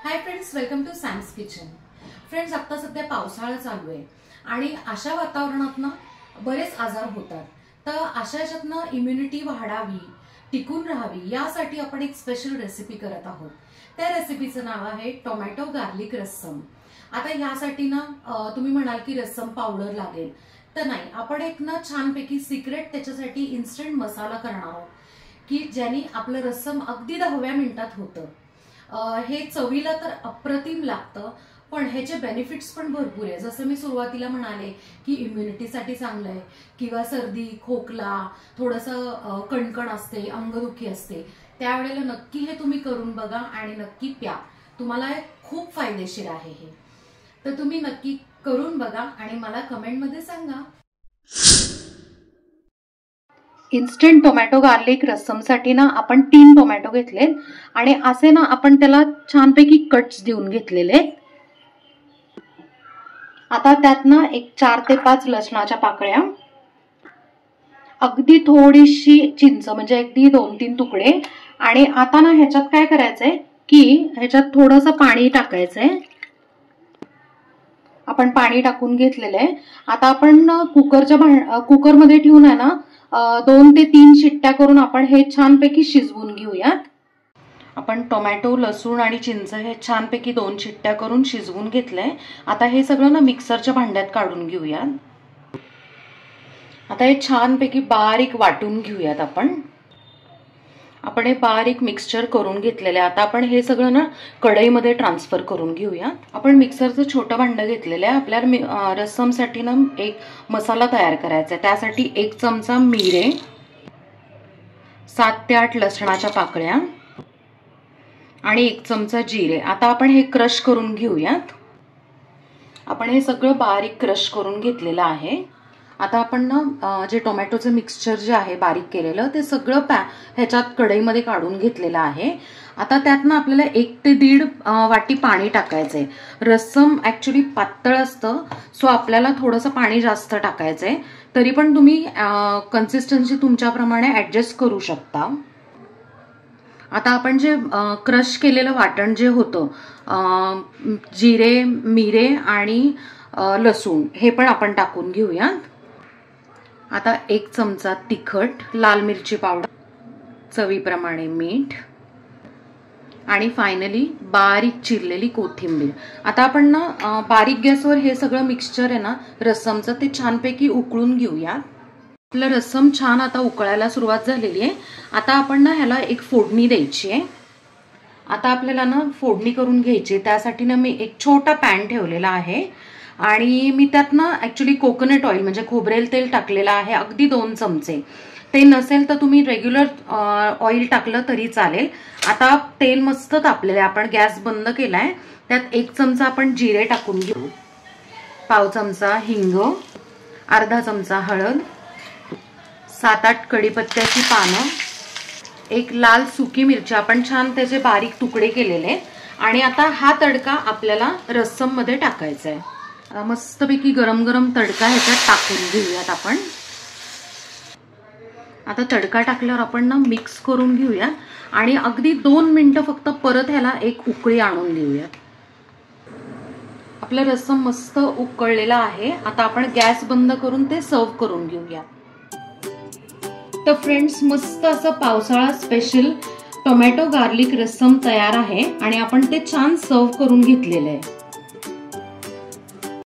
High friends, welcome to Sam's kitchen. Friends, आता सध्या पावसाळा चालू आहे आणि अशा वातावरणात बरेच आजार होतात. तर अशा याच्यातनं इम्युनिटी वाढावी, टिकून राहावी यासाठी आपण एक स्पेशल रेसिपी करत आहोत. त्या रेसिपीचं नाव आहे टोमॅटो गार्लिक रस्सम. आता यासाठी तुम्ही म्हणाल की रस्सम पावडर लागेल, तर नाही, आपण एक छानपैकी सिक्रेट त्याच्यासाठी इन्स्टंट मसाला करणार आहोत की ज्याने आपलं रस्सम अगदी 10व्या मिनिटात होतं. हे चवीला तर अप्रतिम लागतं, पण ह्याचे बेनिफिट्स पण भरपूर आहे. जसं मी सुरुवातीला म्हणाले की इम्युनिटीसाठी चांगलं आहे, किंवा सर्दी खोकला थोडंसं कणकण असते, अंगदुखी असते, त्यावेळेला नक्की हे तुम्ही करून बघा आणि नक्की प्या. तुम्हाला हे खूप फायदेशीर आहे. हे तर तुम्ही नक्की करून बघा आणि मला कमेंटमध्ये सांगा. इन्स्टंट टोमॅटो गार्लिक रस्समसाठी आपण 3 टोमॅटो घेतलेत आणि असे आपण त्याला छानपैकी कट्स देऊन घेतलेले. आता त्यात एक 4 ते 5 लसणाच्या पाकळ्या, अगदी थोडीशी चिंच म्हणजे अगदी 2-3 तुकडे. आणि आता ह्याच्यात काय करायचंय की ह्याच्यात थोडंसं पाणी टाकायचंय. आपण पाणी टाकून घेतलेलं आहे. आता आपण कुकरमध्ये ठेवून 2 ते 3 शिट्ट्या करून आपण हे छानपैकी शिजवून घेऊयात. आपण टोमॅटो, लसूण आणि चिंच हे छानपैकी 2 शिट्ट्या करून शिजवून घेतलंय. आता हे सगळं मिक्सरच्या भांड्यात काढून घेऊयात. आता हे छानपैकी बारीक वाटून घेऊयात. आपण हे बारीक मिक्सचर करून घेतलेलं आहे. आता आपण हे सगळं कढईमध्ये ट्रान्सफर करून घेऊया. आपण मिक्सरचं छोटं भांडं घेतलेलं आहे. आपल्याला रस्समसाठी एक मसाला तयार करायचा आहे. त्यासाठी 1 चमचा मिरे, 7 ते 8 लसणाच्या पाकळ्या आणि 1 चमचा जिरे. आता आपण हे क्रश करून घेऊयात. आपण हे सगळं बारीक क्रश करून घेतलेलं आहे. आता आपण जे टोमॅटोचं मिक्सचर जे आहे बारीक केलेलं, ते सगळं ह्याच्यात कढईमध्ये काढून घेतलेलं आहे. आता त्यात आपल्याला 1 ते 1.5 वाटी पाणी टाकायचंय. रस्सम ऍक्च्युली पातळ असतं, सो आपल्याला थोडंसं पाणी जास्त टाकायचंय. तरी पण तुम्ही कन्सिस्टन्सी तुमच्याप्रमाणे ऍडजस्ट करू शकता. आता आपण जे क्रश केलेलं वाटण जे होतं, जिरे, मिरे आणि लसूण, हे पण आपण टाकून घेऊयात. आता 1 चमचा तिखट, लाल मिरची पावडर, चवीप्रमाणे मीठ आणि फायनली बारीक चिरलेली कोथिंबीर. आता आपण बारीक गॅसवर हे सगळं मिक्सचर आहे रस्समचं, ते छानपैकी उकळून घेऊया. आपलं रस्सम छान आता उकळायला सुरुवात झालेली आहे. आता आपण ह्याला एक फोडणी द्यायची आहे. आता आपल्याला फोडणी करून घ्यायची. त्यासाठी मी एक छोटा पॅन ठेवलेला आहे आणि मी त्यात ऍक्च्युली कोकोनट ऑइल म्हणजे खोबरेल तेल टाकलेलं आहे, अगदी 2 चमचे. ते नसेल तर तुम्ही रेग्युलर ऑइल टाकलं तरी चालेल. आता तेल मस्त तापलेलं आहे. आपण गॅस बंद केलाय. त्यात 1 चमचा आपण जिरे टाकून घेऊ, 1/2 चमचा हिंग, अर्धा चमचा हळद, 7-8 कढीपत्त्याची पानं, 1 लाल सुकी मिरची आपण छान त्याचे बारीक तुकडे केलेले. आणि आता हा तडका आपल्याला रस्सम मध्ये टाकायचा आहे. मस्तपैकी गरम गरम तडका ह्याच्यात टाकून घेऊयात आपण. आता तडका टाकल्यावर आपण मिक्स करून घेऊया आणि अगदी 2 मिनिटं फक्त परत ह्याला एक उकळी आणून देऊयात. आपलं रस्सम मस्त उकळलेला आहे. आता आपण गॅस बंद करून ते सर्व करून घेऊया. तर फ्रेंड्स, मस्त असं पावसाळा स्पेशल टोमॅटो गार्लिक रस्सम तयार आहे आणि आपण ते छान सर्व करून घेतलेलं आहे.